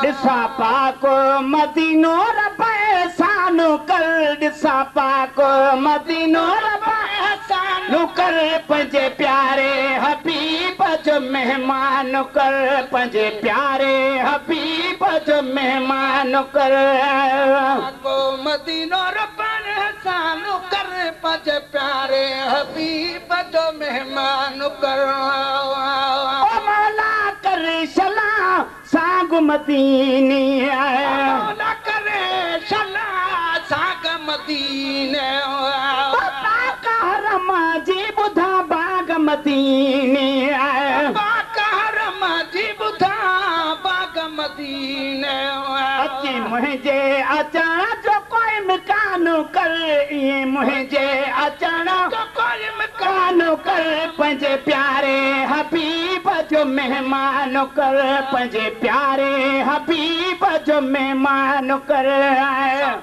ॾिसा पाको मदीनो रब एहसानु कर ॾिसा पाको मदीनो रब एहसानु कर पंहिंजे प्यारे हबीब जो मेहमान कर पंहिंजे प्यारे हबीब जो मेहमान कर मदीनो रब एहसानु कर पंहिंजे प्यारे हबीब जो मेहमान कर मौला कर सलाम साग मदीने मौला करे सलाम साग मदीने बाबा कहरम जी बुधा बाग मदीने बाबा कहरम जी बुधा बाग मदीने अची मुंहिंजे अचण जो कोई मकान कर इएं मुंहिंजे अचण जो कोई मकान कर पंहिंजे प्यारे हबीब जो मेहमान कर पंहिंजे प्यारे हबीब जो मेहमान कर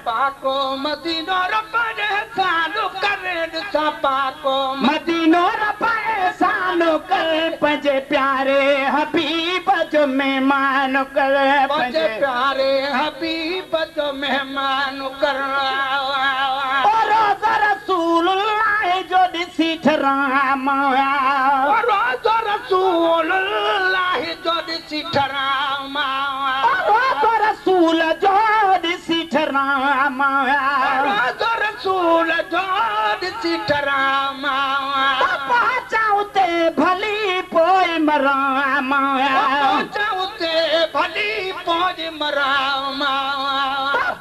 पाको मदीनो रब एहसानु कर ॾिसा पाको मदीनो रब एहसानु कर पंहिंजे प्यारे हबीब जो मेहमान कर पंहिंजे प्यारे हबीब जो मेहमान कर रोज़ रसूलुल्लाह जो ॾिसी ठराम रोज़ रसूलुल्लाह जो ॾिसी ठराम रोज़ रसूल जो ॾिसी ठराम रोज़ रसूल जो ॾिसी ठराम पहुचाऊं ते भली पोइ मराम पहुचाऊं ते भली पोइ मराम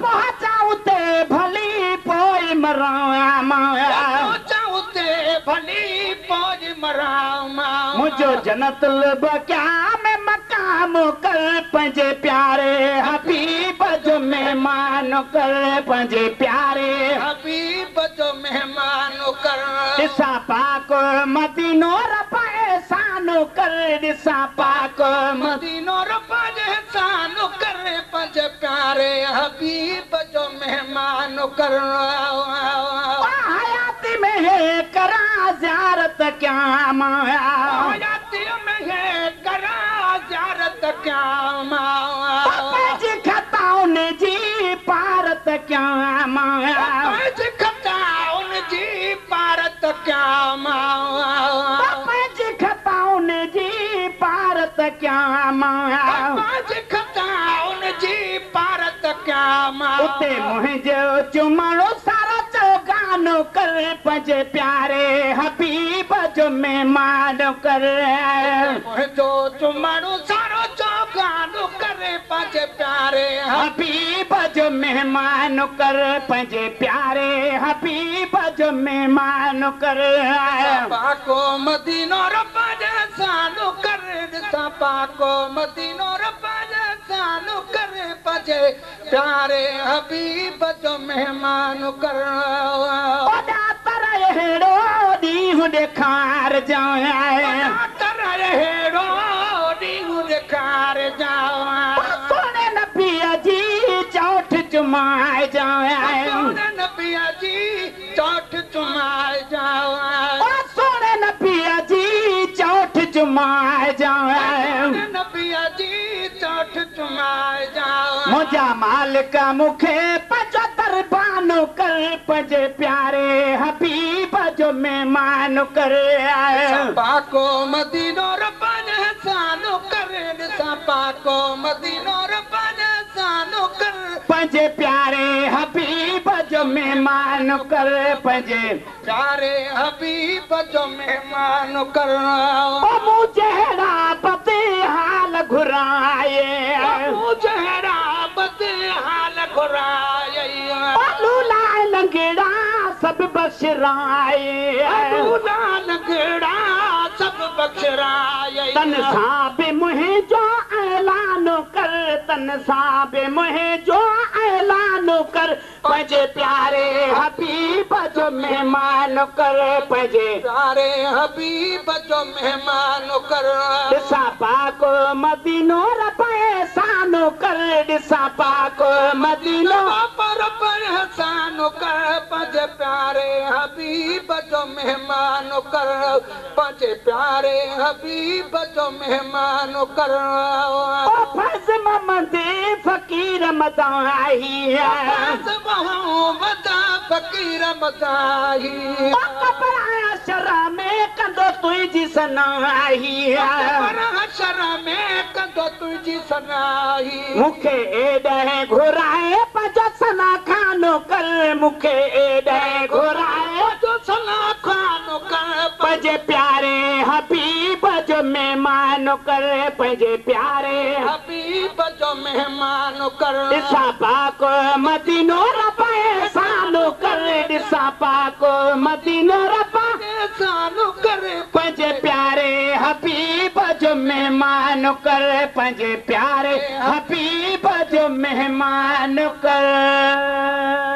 पहुचाऊं ते भली पोइ मराम पहुचाऊं ते भली पोइ मराम मुझो जन्नत लब क्या में मकाम कर पंहिंजे प्यारे हबीब जो मेहमान कर पंहिंजे प्यारे हबीब जो मेहमान कर ॾिसा पाको मदीनो रब एहसानु कर ॾिसा पाको मदीनो रब एहसानु कर पंहिंजे प्यारे हबीब जो मेहमान कर हयाती में है करा ज़ियारत क्या हयाती में है करा ज़ियारत क्या पंहिंजी खताउन जी पारत क्या पंहिंजी खताउन जी पारत क्या पंहिंजी खताउन जी पारत क्या पंहिंजी खताउन जी पारत क्या उते मुंहिंजो चुमणो सारो चौगानो कर पंहिंजे प्यारे हबीब जो मेहमान कर मुंहिंजो चुमणो सारो चौगानो कर पंहिंजे प्यारे हबीब जो मेहमान कर पंहिंजे प्यारे हबीब जो मेहमान कर पाको मदीनो रब एहसानु कर ॾिसा पाको मदीनो रब एहसानु कर पंहिंजे प्यारे हबीब जो मेहमान कर अहिड़ो ॾींहुं ॾेखार अहिड़ो ॾींहुं ॾेखार सोने नबीअ जी चौठ चुमाए सोने नबीअ जी चौठ चुमाए सोने नबीअ जी चौठ चुमाए नबीअ जी चौठ चुमाए मुंहिंजा मालिक मूंखे पंहिंजो दरबानो कर पंहिंजे प्यारे हबीब जो मेहमान कर पाको मदीनो रब एहसानु कर ॾिसा पाको मदीनो रब एहसानु कर पंहिंजे प्यारे हबीब जो मेहमान कर पंहिंजे प्यारे हबीब जो मेहमान कर मूं जहिड़ा बदे हाल घुराए मूं जहिड़ा बदे हाल घुराए लूला लंगड़ा सब बख़्शराए लंगड़ा सब बख़्शराए तन सां बि मुंहिंजो ऐलान कर तन सां बि मुंहिंजो ऐलान कर पंहिंजे प्यारे हबीब जो मेहमान कर पंहिंजे प्यारे हबीब जो मेहमान कर ॾिसा पाको मदीनो रब एहसानु कर ॾिसा पाको मदीनो रब कर पंहिंजे प्यारे हबीब जो मेहमान कर पंहिंजे प्यारे हबीब जो मेहमान कर फर्ज़ मोहम्मदी फ़कीर मदाही फ़कीर मदाही शरा में कंदो तुंहिंजी सनाही शर में कंदो तुंहिंजी सनाही मूंखे एॾे घुराए पंहिंजो सना खानो कर मूंखे एॾे घुराए जो सना खानो कर पंहिंजे प्यारे हबीब जो मेहमान कर पंहिंजे प्यारे हबीब जो मेहमान कर ॾिसां पाक मदीनो रबा एहसानो कर ॾिसां पाक मदीनो रबा एहसानो कर पंहिंजे प्यारे हबीब जो मेहमान कर पंहिंजे प्यारे हबीब जो मेहमान कर